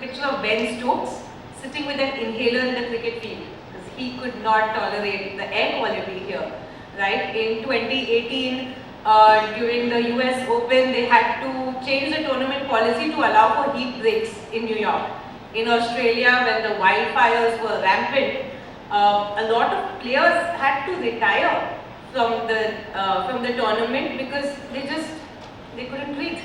picture of Ben Stokes sitting with an inhaler in the cricket field because he could not tolerate the air quality here, right? In 2018, during the US Open, they had to change the tournament policy to allow for heat breaks in New York. In Australia, when the wildfires were rampant, a lot of players had to retire from the tournament because they couldn't breathe,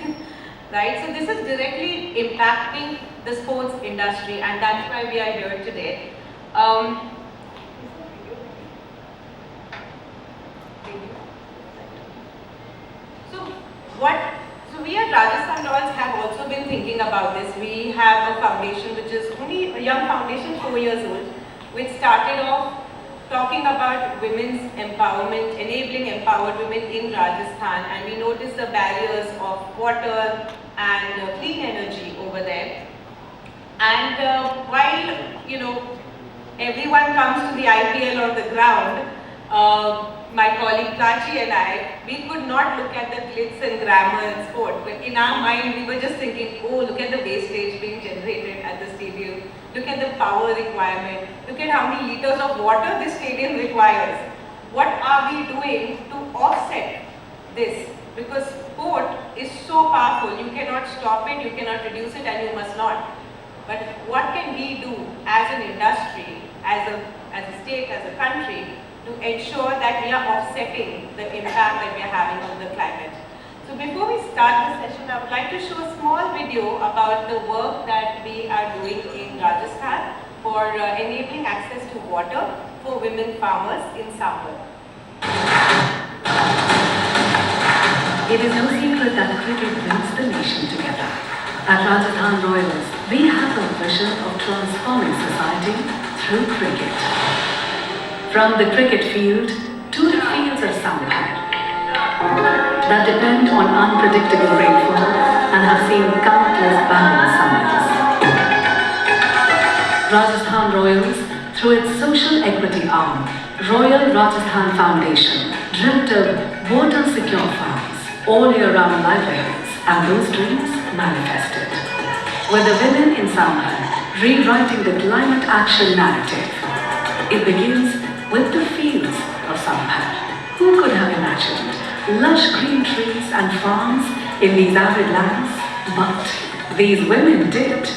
right? So this is directly impacting the sports industry, and that's why we are here today. So we at Rajasthan Royals have also been thinking about this. We have a foundation which is only a young foundation, 4 years old, which started off talking about women's empowerment, enabling empowered women in Rajasthan, and we noticed the barriers of water and clean energy over there. And while everyone comes to the IPL on the ground, my colleague Prachi and I, we could not look at the glitz and glamour in sport, but in our mind we were just thinking, oh, look at the wastage being generated at the stadium, look at the power requirement, look at how many liters of water this stadium requires. What are we doing to offset this? Because sport is so powerful, you cannot stop it, you cannot reduce it, and you must not. But what can we do as an industry, as a state, as a country, to ensure that we are offsetting the impact that we are having on the climate? So before we start the session, I would like to show a small video about the work that we are doing in Rajasthan for enabling access to water for women farmers in Sambal. It is no secret that cricket brings the nation together. At Rajasthan Royals, we have a vision of transforming society through cricket. From the cricket field to the fields of Sambal that depend on unpredictable rainfall and have seen countless barren summers. Rajasthan Royals, through its social equity arm, Royal Rajasthan Foundation, dreamt of water-secure farms, all year-round livelihoods, and those dreams manifested. With the women in Sambal rewriting the climate action narrative, it begins with the fields of Sambal. Who could have imagined lush green trees and farms in these arid lands? But these women did.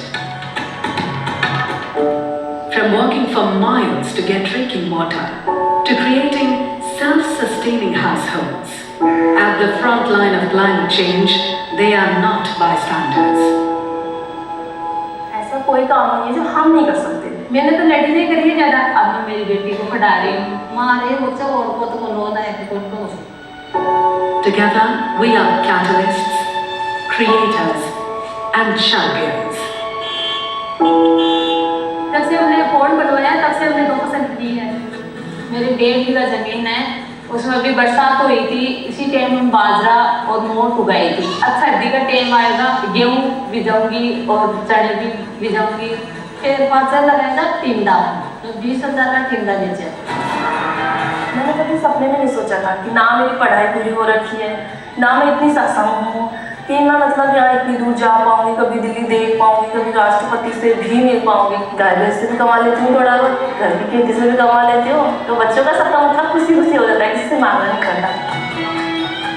From walking for miles to get drinking water, to creating self-sustaining households. At the front line of climate change, they are not bystanders. ऐसा कोई काम नहीं है जो हम नहीं कर सकते। मैंने तो लड़ी नहीं करी है ज़्यादा, अब मैं मेरी बेटी को पढ़ा रही हूँ, माँ रे बच्चा और को तो रोना है तो कौन से। Together, we are catalysts, creators, and champions. जब से हमने फोन बनवाया तब से हमने 2 पसंद की है। मेरी 1.5 बीघा जमीन है, उसमें अभी बरसात हुई थी, इसी टाइम में बाजरा और मोट उगाई थी। अब सर्दी का टाइम आएगा, गेहूँ बीजाऊंगी और चने भी बीजाऊंगी। फिर 5,000 लगाएगा टिंडा, तो 20,000 का टिंडा बेचे। मैंने कभी सपने में नहीं सोचा था कि ना मेरी पढ़ाई पूरी हो रखी है, ना मैं इतनी सक्षम हूँ कि मैं मतलब यहाँ इतनी दूर जा पाऊँगी, कभी दिल्ली देख पाऊँगी, कभी राष्ट्रपति से भी मिल पाऊँगी। घर से भी कमा लेती हूँ थोड़ा बहुत, घर की खेती से भी कमा लेती हूँ, तो बच्चों का सबका मतलब खुशी खुशी हो जाता है, किसी से मांगना नहीं पड़ता।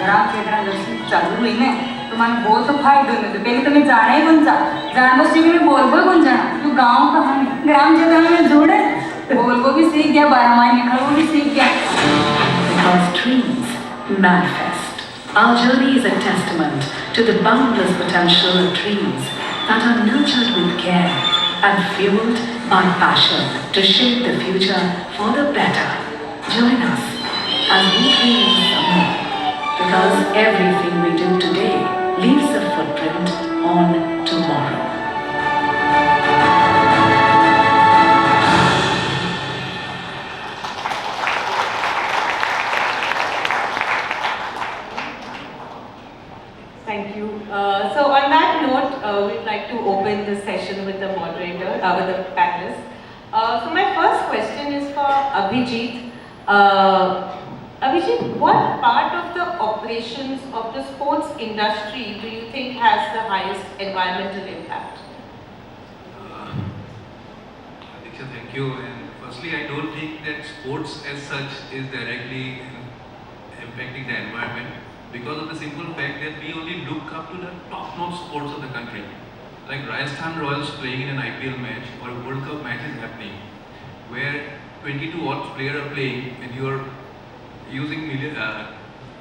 ग्राम क्षेत्र जब चालू हुई ना तो मैंने बहुत तो फायदे में तो पहले तो मैं जाना ही कौन सा जाना बस में बोल कौन जाना तो गाँव का हम ग्राम जगह में जोड़े बोल भी सीख गया, 12 महीने खड़ा वो भी सीख गया। Because dreams manifest. Our journey is a testament to the boundless potential of dreams that are nurtured with care and fueled by passion to shape the future for the better. Join us as we dream somewhere, because everything we do today leaves a footprint on tomorrow. Thank you. So on that note, we'd like to open the session with the moderator, with the panelists. So my first question is for Abhijit. Abhijit, what part of the operations of the sports industry do you think has the highest environmental impact? Thank you. And firstly, I don't think that sports as such is directly impacting the environment because of the simple fact that we only look up to the top-notch sports of the country. Like Rajasthan Royals playing in an IPL match or a World Cup match is happening, where 22 odd players are playing and you are using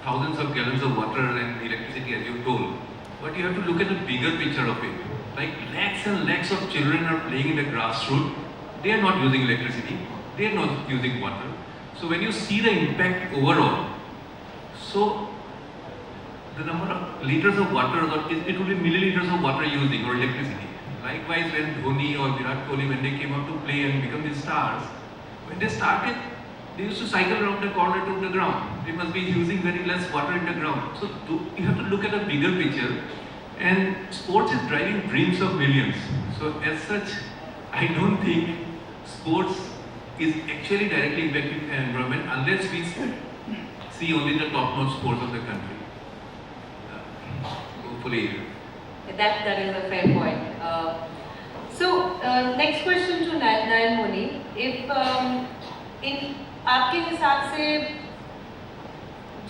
thousands of gallons of water and electricity as you told. But you have to look at the bigger picture of it. Like lakhs and lakhs of children are playing in the grassroots. They are not using electricity. They are not using water. So when you see the impact overall, so the number of liters of water, or it will be milliliters of water using or electricity. Likewise, when Dhoni or Virat Kohli, when they came out to play and become the stars, when they started, they used to cycle around the corner to the ground. They must be using very less water in the ground. So you have to look at a bigger picture. And sports is driving dreams of millions. So as such, I don't think sports is actually directly impacting the environment unless we see only the top-notch sports of the country. Hopefully. That is a fair point. Next question to Nayan Moni. If in आपके हिसाब से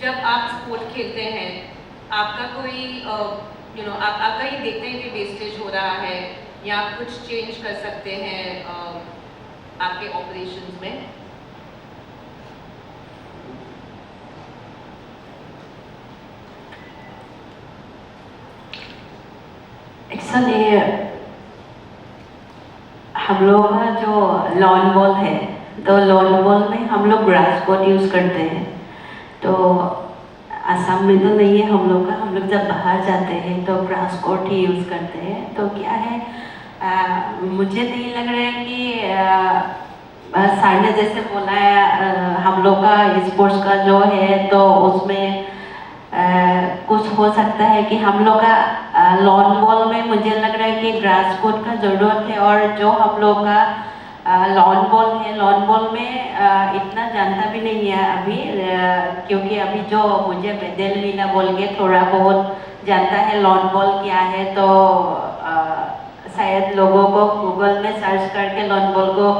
जब आप sport खेलते हैं, आपका कोई आप कहीं देखते हैं कि वेस्टेज हो रहा है या आप कुछ चेंज कर सकते हैं आपके ऑपरेशंस में? एक्चुअली हम लोग का जो लॉन बॉल है, तो लॉन बॉल में हम लोग ग्रास कोट यूज़ करते हैं। तो असम में तो नहीं है हम लोग का, हम लोग जब बाहर जाते हैं तो ग्रास कोट ही यूज़ करते हैं। तो क्या है, मुझे नहीं लग रहा है कि सर ने जैसे बोला है हम लोग का स्पोर्ट्स का जो है तो उसमें कुछ हो सकता है कि हम लोग का लॉन बॉल में मुझे लग रहा है कि ग्रास कोट का ज़रूरत है। और जो हम लोग का लॉन बॉल है, लॉन बॉल में इतना जानता भी नहीं है अभी, क्योंकि अभी जो मुझे बेदल मीना बोल के थोड़ा बहुत जानता है लॉन बॉल क्या है। तो शायद लोगों को गूगल में सर्च करके लॉन बॉल को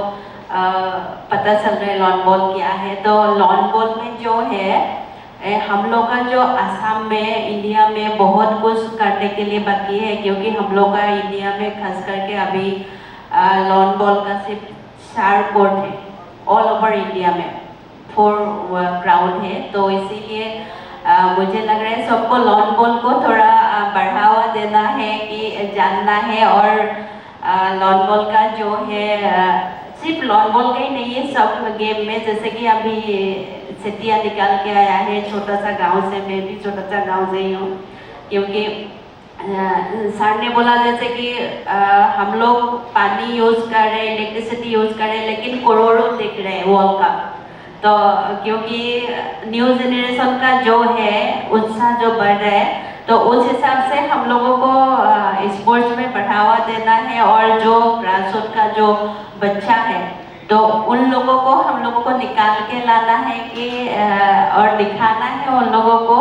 पता चल रहा है लॉन बॉल क्या है। तो लॉन बॉल में जो है हम लोग का जो असम में, इंडिया में बहुत कुछ करने के लिए बाकी है, क्योंकि हम लोग का इंडिया में खास करके अभी लॉन बॉल का सिर्फ 4 कोर्ट है ऑल ओवर इंडिया में, 4 ग्राउंड है। तो इसीलिए मुझे लग रहा है सबको लॉन बॉल को थोड़ा बढ़ावा देना है कि जानना है। और लॉन बॉल का जो है सिर्फ लॉन बॉल का ही नहीं है, सब गेम में, जैसे कि अभी सिटिया निकाल के आया है छोटा सा गांव से, मैं भी छोटा सा गांव से ही हूँ। क्योंकि सर ने बोला जैसे कि हम लोग पानी यूज़ कर रहे हैं, इलेक्ट्रिसिटी यूज़ कर रहे हैं, लेकिन करोड़ों देख रहे हैं वर्ल्ड कप। तो क्योंकि न्यू जनरेशन का जो है उत्साह जो बढ़ रहा है, तो उस हिसाब से हम लोगों को स्पोर्ट्स में बढ़ावा देना है। और जो ग्रासरूट का जो बच्चा है तो उन लोगों को हम लोगों को निकाल के लाना है कि और दिखाना है उन लोगों को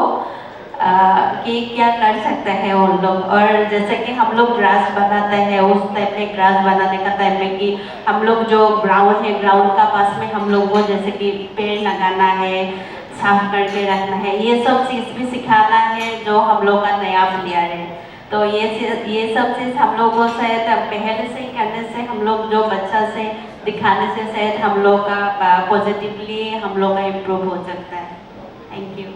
कि क्या कर सकते हैं उन लोग। और जैसे कि हम लोग ग्रास बनाते हैं, उस टाइप में ग्रास बनाने का टाइम में कि हम लोग जो ग्राउंड है, ग्राउंड का पास में हम लोग को जैसे कि पेड़ लगाना है, साफ करके रखना है, ये सब चीज़ भी सिखाना है जो हम लोग का नया प्लेयर है। तो ये सब चीज़ हम लोग को शायद पहले से ही करने से, हम लोग जो बच्चा से दिखाने से शायद हम लोग का पॉजिटिवली हम लोग का इम्प्रूव हो सकता है। Thank you.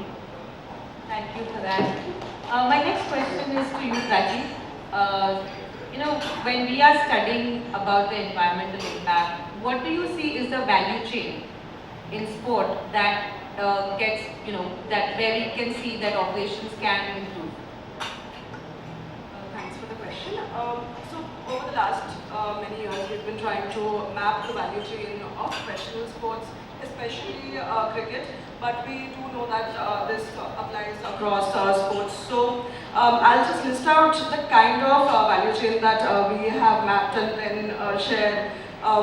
Thank you for that. My next question is to you, Prachi. When we are studying about the environmental impact, what do you see is the value chain in sport that gets, that where we can see that operations can improve? Thanks for the question. So over the last many years, we've been trying to map the value chain of professional sports, especially cricket. But we do know that this applies across sports. So I'll just list out the kind of value chain that we have mapped and then share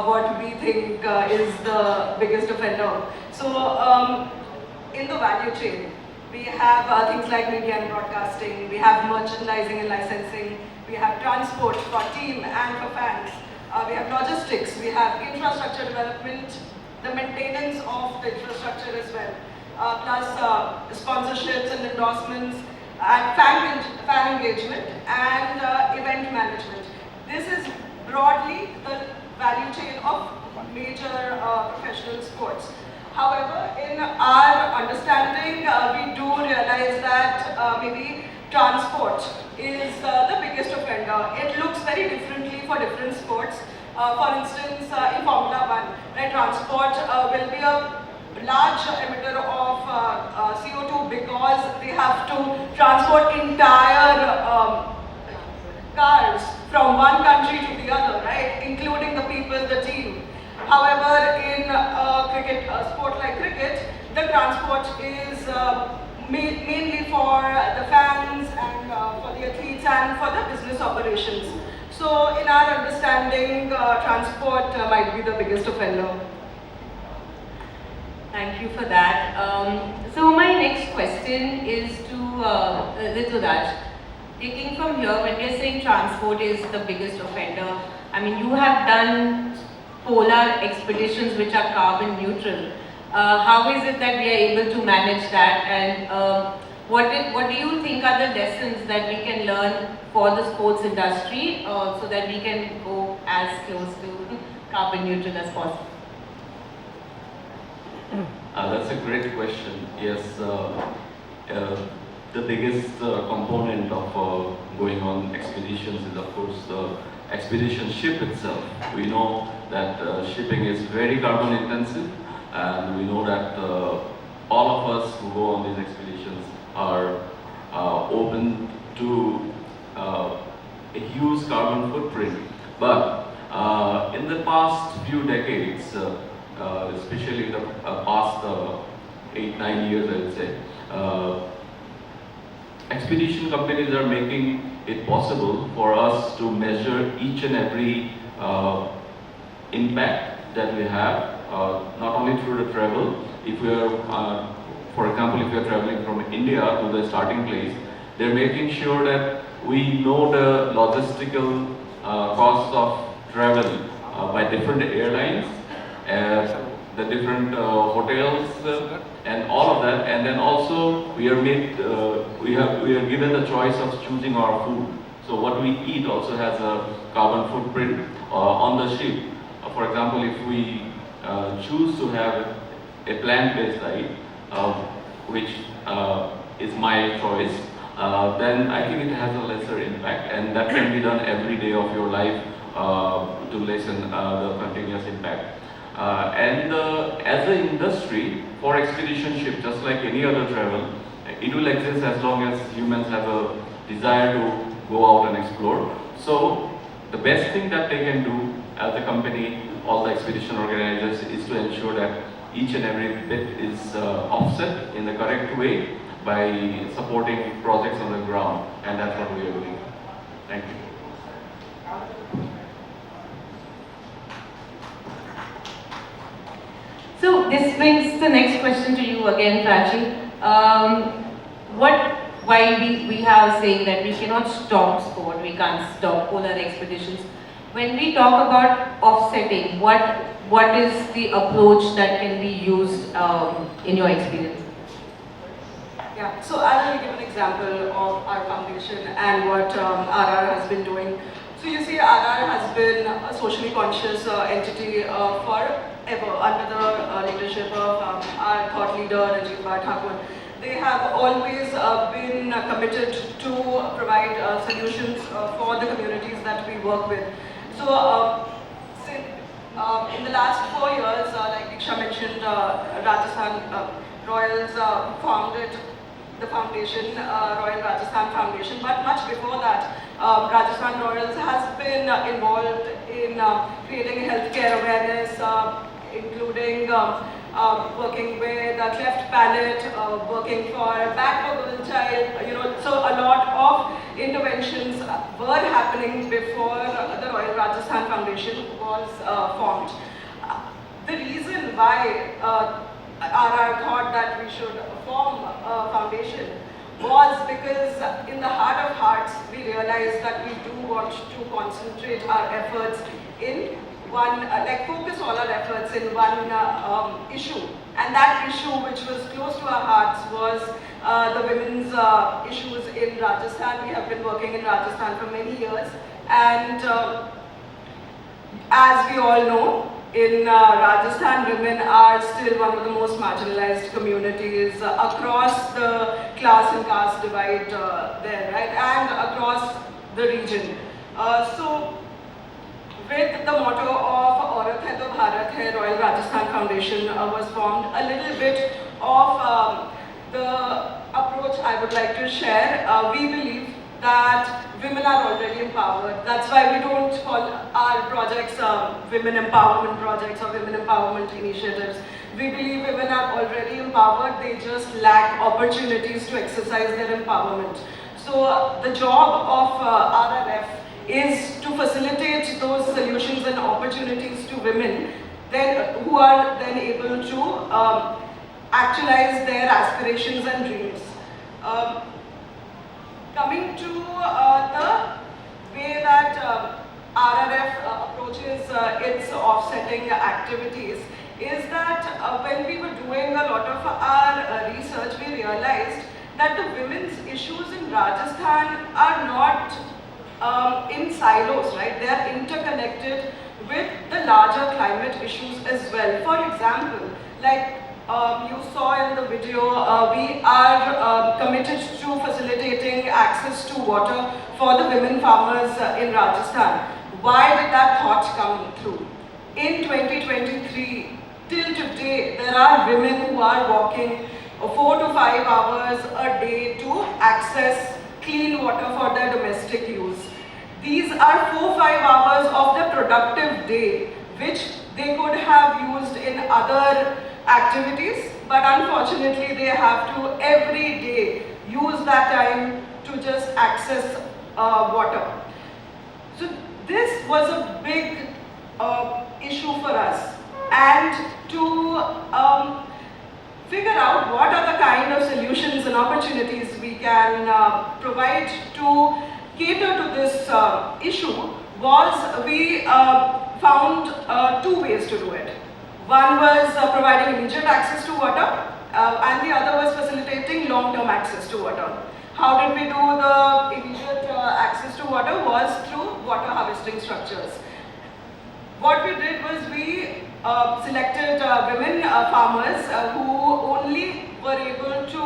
what we think is the biggest offender. So in the value chain, we have things like media and broadcasting, we have merchandising and licensing, we have transport for team and for fans, we have logistics, we have infrastructure development, the maintenance of the infrastructure as well, plus sponsorships and endorsements, and fan engagement, and event management. This is broadly the value chain of major professional sports. However, in our understanding, we do realize that maybe transport is the biggest offender. It looks very differently for different sports. For instance, in Formula 1, right, transport will be a large emitter of CO2 because they have to transport entire cars from one country to the other, right, including the people, the team. However, in cricket, a sport like cricket, the transport is mainly for the fans and for the athletes and for the business operations. So, in our understanding, transport might be the biggest offender. Thank you for that. So my next question is to Rituraj. Taking from here, when we are saying transport is the biggest offender, I mean, you have done polar expeditions which are carbon neutral. How is it that we are able to manage that, and what do you think are the lessons that we can learn for the sports industry so that we can go as close to carbon neutral as possible? That's a great question. Yes, the biggest component of going on expeditions is, of course, the expedition ship itself. We know that shipping is very carbon intensive, and we know that all of us who go on these expeditions are open to a huge carbon footprint. But in the past few decades, especially the past 8-9 years, I would say, expedition companies are making it possible for us to measure each and every impact that we have, not only through the travel. If we are, for example, if we are traveling from India to the starting place, they're making sure that we know the logistical costs of travel by different airlines, the different hotels, and all of that. And then also we are we are given the choice of choosing our food. So what we eat also has a carbon footprint on the ship. For example, if we choose to have a plant-based diet, which is my choice, then I think it has a lesser impact, and that can be done every day of your life to lessen the continuous impact. And as an industry, for expedition ship, just like any other travel, it will exist as long as humans have a desire to go out and explore. So the best thing that they can do as a company, all the expedition organizers, is to ensure that each and every bit is offset in the correct way by supporting projects on the ground, and that's what we are doing. Thank you. So this brings the next question to you again, Prachi. Why we are saying that we cannot stop sport, we can't stop polar expeditions. When we talk about offsetting, what is the approach that can be used in your experience? Yeah, so I will give an example of our foundation and what RR has been doing. So you see, RR has been a socially conscious entity forever under the leadership of our thought leader, Rajiv Thakur. They have always been committed to provide solutions for the communities that we work with. So in the last 4 years, like Diksha mentioned, Rajasthan Royals founded the foundation, Royal Rajasthan Foundation, but much before that, Rajasthan Royals has been involved in creating healthcare awareness, including working with cleft palate, working for back for girl child, so a lot of interventions were happening before the Royal Rajasthan Foundation was formed. The reason why RR thought that we should form a foundation was because in the heart of hearts, we realized that we do want to concentrate our efforts in one, focus all our efforts in one issue. And that issue which was close to our hearts was the women's issues in Rajasthan. We have been working in Rajasthan for many years. And as we all know, in Rajasthan, women are still one of the most marginalized communities across the class and caste divide there, right? And across the region. So, with the motto of Aurat Hai to Bharat Hai, Royal Rajasthan Foundation was formed. A little bit of the approach I would like to share. We believe that women are already empowered. That's why we don't call our projects women empowerment projects or women empowerment initiatives. We believe women are already empowered, they just lack opportunities to exercise their empowerment. So the job of RRF is to facilitate those solutions and opportunities to women who are then able to actualize their aspirations and dreams. Coming to the way that RRF approaches its offsetting activities is that when we were doing a lot of our research, we realized that the women's issues in Rajasthan are not in silos, right? They are interconnected with the larger climate issues as well. For example, like you saw in the video, we are committed to facilitating access to water for the women farmers in Rajasthan. Why did that thought come through? In 2023, till today, there are women who are walking 4 to 5 hours a day to access clean water for their domestic use. These are 4-5 hours of the productive day, which they could have used in other activities, but unfortunately they have to every day use that time to just access water. So this was a big issue for us, and to figure out what are the kind of solutions and opportunities we can provide to cater to this issue was we found 2 ways to do it. One was providing immediate access to water, and the other was facilitating long-term access to water. How did we do the immediate access to water? Was through water harvesting structures. What we did was we selected women farmers who only were able to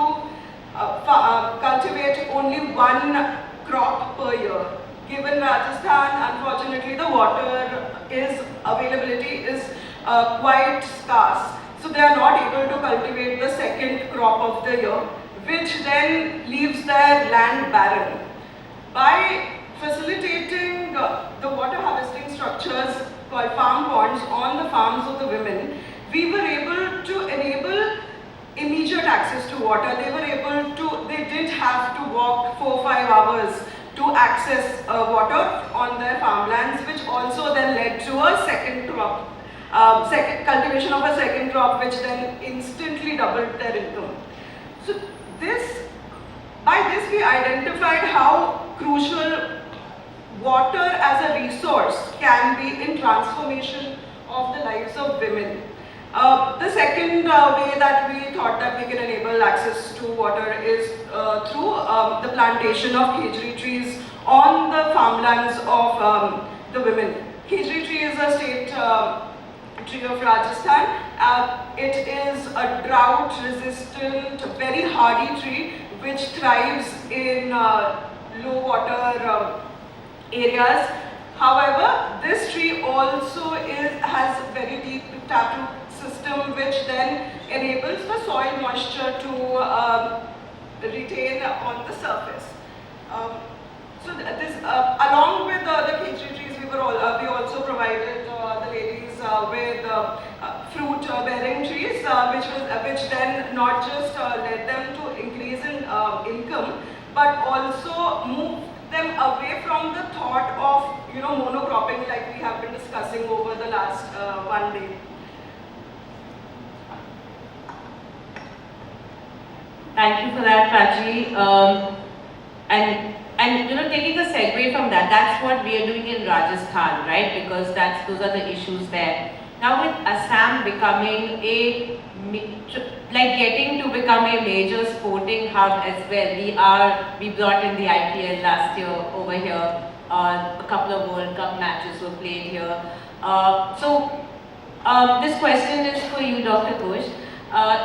cultivate only one crop per year. Given Rajasthan, unfortunately, the water availability is quite scarce. So they are not able to cultivate the second crop of the year, which then leaves their land barren. By facilitating the water harvesting structures called farm ponds on the farms of the women, we were able to enable immediate access to water. They didn't have to walk 4-5 hours to access water on their farmlands, which also then led to a second crop, cultivation of a second crop, which then instantly doubled their income. So by this we identified how crucial water as a resource can be in transformation of the lives of women. The second way that we thought that we can enable access to water is through the plantation of khejri trees on the farmlands of the women. Khejri tree is a state tree of Rajasthan. It is a drought-resistant, very hardy tree which thrives in low water areas. However, this tree also has very deep taproot system, which then enables the soil moisture to retain on the surface. So this, along with the khejri trees, we also provided the ladies with fruit-bearing trees, which then not just led them to increase in income, but also move them away from the thought of monocropping, like we have been discussing over the last one day. Thank you for that, Prachi. And taking a segue from that, that's what we are doing in Rajasthan, right? Because those are the issues there. Now with Assam becoming getting to become a major sporting hub as well. We brought in the IPL last year over here. A couple of World Cup matches were played here. This question is for you, Dr. Ghosh.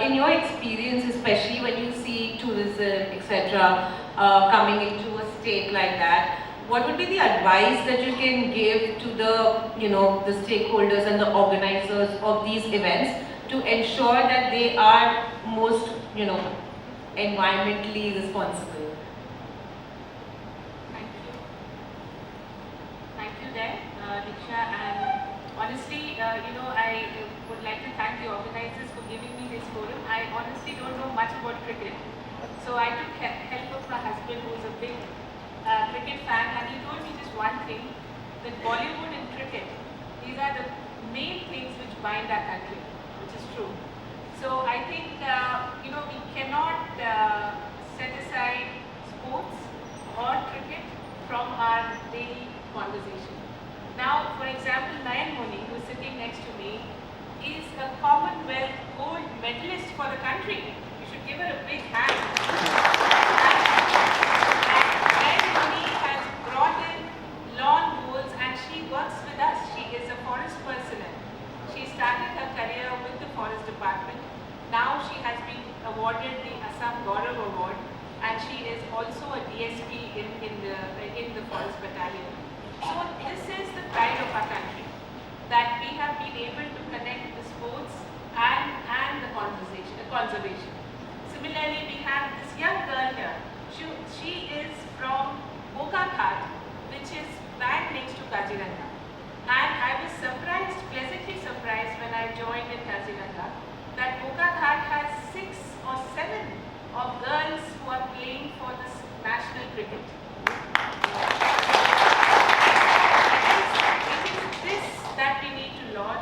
In your experience, especially when you see tourism, etc., coming into a state like that, what would be the advice that you can give to the stakeholders and the organizers of these events to ensure that they are most, environmentally responsible? Thank you there, Diksha. And honestly, I would like to thank the organizers for giving me this forum. I honestly don't know much about cricket. So I took help of my husband, who's a big cricket fan, and he told me just one thing, that Bollywood and cricket, these are the main things which bind our country, which is true. So I think, we cannot set aside sports or cricket from our daily conversation. Now, for example, Nayan Moni, who is sitting next to me, is a Commonwealth gold medalist for the country. You should give her a big hand. And Moni has brought in lawn bowls and she works with us. She is a forest personnel. She started her career with the forest department. Now she has been awarded the Assam Gaurav Award and she is also a DSP in the forest battalion. So this is the pride of our country, that we have been able to connect the sports and the conservation. Similarly, we have this young girl here. She is from Bokaghat, which is right next to Kaziranga. And I was pleasantly surprised when I joined in Kaziranga, that Bokaghat has 6 or 7 of girls who are playing for this national cricket. That we need to laud,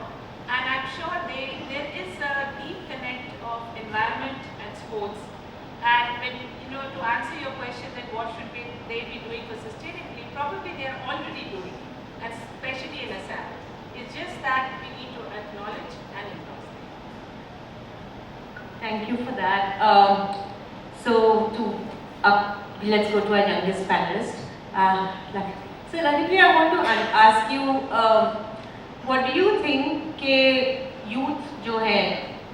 and I'm sure there is a deep connect of environment and sports. And when to answer your question that what should they be doing for sustainability, probably they are already doing, and especially in Assam. It's just that we need to acknowledge and endorse them. Thank you for that. Let's go to our youngest panelist. So Lakshmi, I want to ask you. What do you think के youth जो है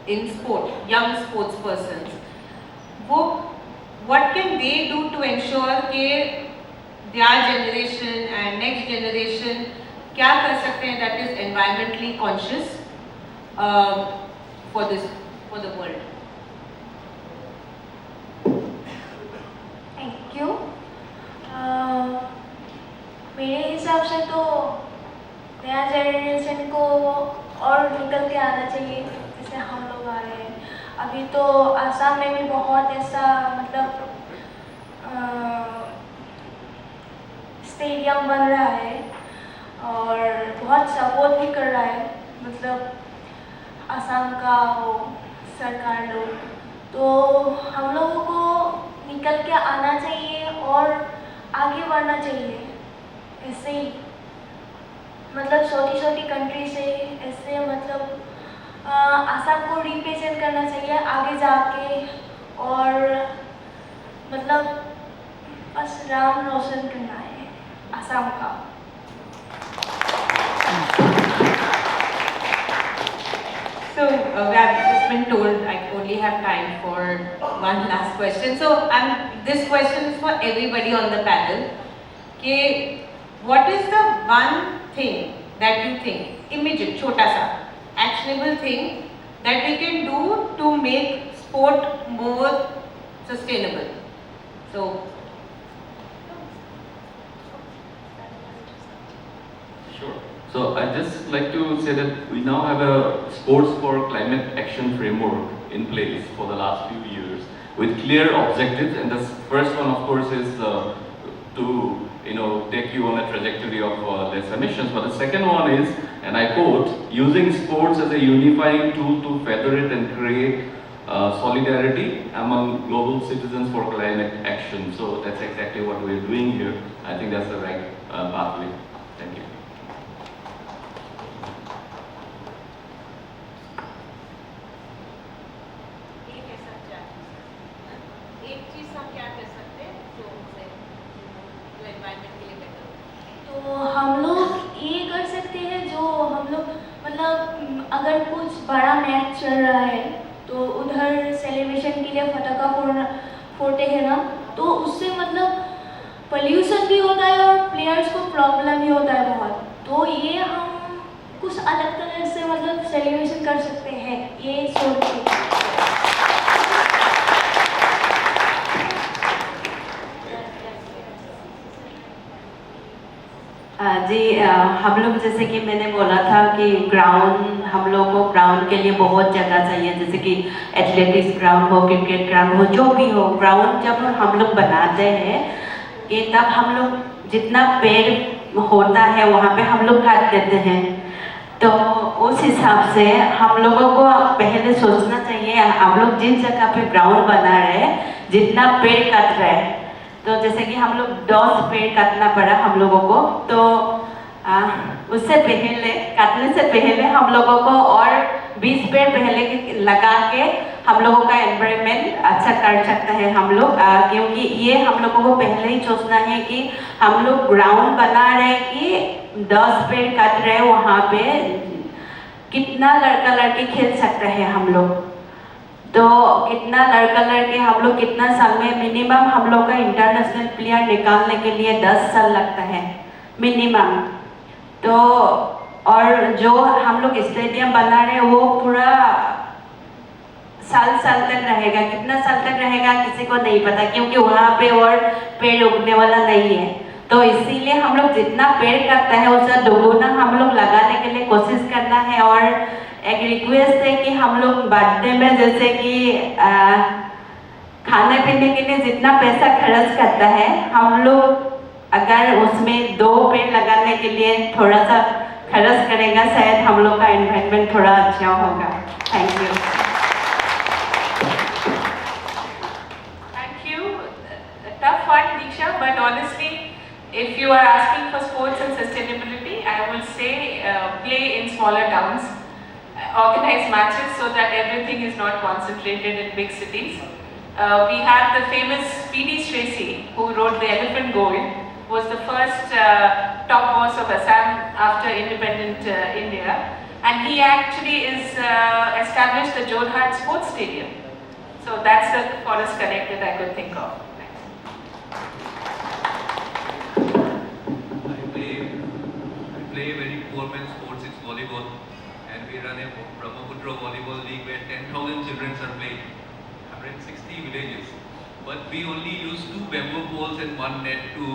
in sport, young sports persons, what can they do to ensure कि their generation and next generation क्या कर सकते हैं that is environmentally conscious for the world? Thank you. मेरे हिसाब से तो नया जनरेशन को और निकल के आना चाहिए, जैसे हम लोग आ रहे हैं। अभी तो आसाम में भी बहुत ऐसा स्टेडियम बन रहा है और बहुत सपोर्ट भी कर रहा है, आसाम का वो सरकार लोग। तो हम लोगों को निकल के आना चाहिए और आगे बढ़ना चाहिए। ऐसे ही छोटी छोटी कंट्री से ऐसे आसाम को रिप्रेजेंट करना चाहिए आगे जाके, और बस नाम रोशन करना है आसाम का। So we have just been told I only have time for one last question. So this question is for everybody on the panel. Okay, what is the one thing that you think, immediate, chota sa, actionable thing that we can do to make sport more sustainable? So, Sure. So I'd just like to say that we now have a sports for climate action framework in place for the last few years with clear objectives, and the first one of course is to take you on a trajectory of less emissions. But the second one is, and I quote, using sports as a unifying tool to feather it and create solidarity among global citizens for climate action. So that's exactly what we're doing here. I think that's the right pathway. Thank you. एक चीज हम क्या कर सकते हैं जो environment के लिए बेटर हो? तो हम लोग ये कर सकते हैं जो हम लोग मतलब अगर कुछ बड़ा मैच चल रहा है तो उधर सेलिब्रेशन के लिए पटाखा फोड़ते हैं ना, तो उससे मतलब पोल्यूशन भी होता है और प्लेयर्स को प्रॉब्लम भी होता है बहुत। तो ये हम कुछ अलग तरह से मतलब सेलिब्रेशन कर सकते हैं ये सोच के। जी हम लोग जैसे कि मैंने बोला था कि ग्राउंड हम लोग को ग्राउंड के लिए बहुत जगह चाहिए, जैसे कि एथलेटिक्स ग्राउंड हो, क्रिकेट ग्राउंड हो, जो भी हो ग्राउंड जब हम लोग बनाते हैं कि तब हम लोग जितना पेड़ होता है वहाँ पे हम लोग काट देते हैं। तो उस हिसाब से हम लोगों को पहले सोचना चाहिए हम लोग जिस जगह पे ग्राउंड बना रहे हैं जितना पेड़ काट रहे हैं, तो जैसे कि हम लोग 10 पेड़ काटना पड़ा हम लोगों को, तो उससे पहले काटने से पहले हम लोगों को और 20 पेड़ पहले लगा के हम लोगों का एनवायरनमेंट अच्छा कर सकते हैं हम लोग, क्योंकि ये हम लोगों को पहले ही सोचना है कि हम लोग ग्राउंड बना रहे हैं कि 10 पेड़ काट रहे हैं, वहाँ पे कितना लड़का लड़की खेल सकते हैं हम लोग। तो कितना लड़का लड़के हम लोग कितना साल में मिनिमम हम लोग का इंटरनेशनल प्लेयर निकालने के लिए 10 साल लगता है मिनिमम। तो और जो हम लोग स्टेडियम बना रहे हैं वो पूरा साल तक रहेगा, कितना साल तक रहेगा किसी को नहीं पता, क्योंकि वहाँ पे और पेड़ उगने वाला नहीं है। तो इसीलिए हम लोग जितना पेड़ काटते हैं उसका दोगुना हम लोग लगाने के लिए कोशिश करना है। और एक रिक्वेस्ट है कि हम लोग बर्थडे में जैसे कि खाने पीने के लिए जितना पैसा खर्च करता है हम लोग अगर उसमें 2 पेड़ लगाने के लिए थोड़ा सा खर्च करेगा, शायद हम लोग का एनवायरनमेंट थोड़ा अच्छा होगा। Thank you. Thank you. Tough one, Deeksha, but honestly, if you are asking for sports and sustainability, I will say play in smaller towns, organize matches so that everything is not concentrated in big cities. We have the famous P.D. Tracy, who wrote The Elephant Gold, was the first top boss of Assam after independent India, and he actually is established the Jorhat Sports Stadium. So that's the forest connect that I could think of. I play very poor man's sports, it's volleyball, and we run a Brahmaputra volleyball league where 10,000 children are playing, 160 villages. But we only use 2 bamboo poles and 1 net to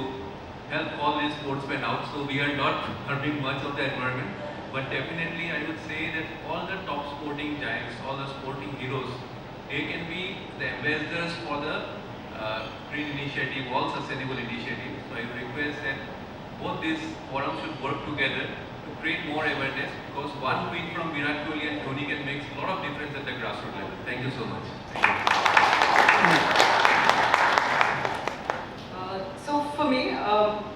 help all these sportsmen out, so we are not harming much of the environment. But definitely I would say that all the top sporting giants, all the sporting heroes, they can be the ambassadors for the green initiative, all sustainable initiatives. So I request that both these forums should work together to create more awareness, because one tweet from Virat Kohli and Dhoni can make a lot of difference at the grassroots level. Thank you so much. So for me,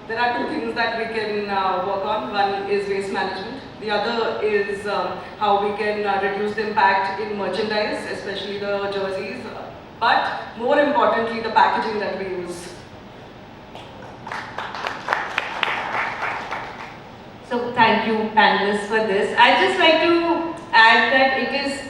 there are 2 things that we can work on. One is waste management. The other is how we can reduce the impact in merchandise, especially the jerseys. But more importantly, the packaging that we use. So thank you panelists for this. I'd just like to add that it is,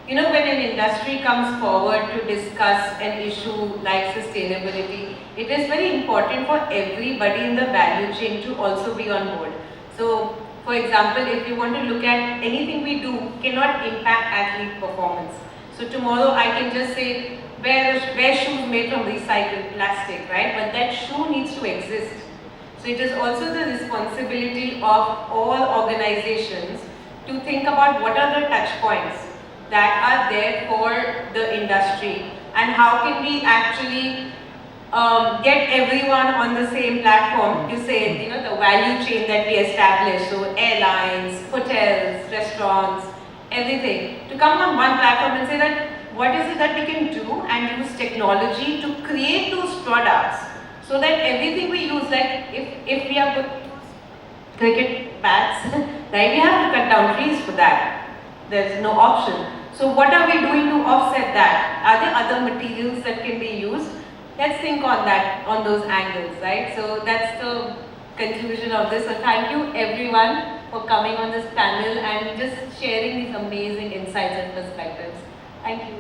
when an industry comes forward to discuss an issue like sustainability, it is very important for everybody in the value chain to also be on board. So for example, if you want to look at anything we do cannot impact athlete performance. So tomorrow I can just say, wear shoes made from recycled plastic, right? But that shoe needs to exist. So it is also the responsibility of all organizations to think about what are the touch points that are there for the industry and how can we actually get everyone on the same platform to say, the value chain that we establish, so airlines, hotels, restaurants, everything, to come on one platform and say that what is it that we can do and use technology to create those products so that everything we use, like if we are going to use cricket bats, right, we have to cut down trees for that. There's no option. So what are we doing to offset that? Are there other materials that can be used? Let's think on that, on those angles, right? So that's the conclusion of this. So thank you everyone for coming on this panel and just sharing these amazing insights and perspectives. Thank you.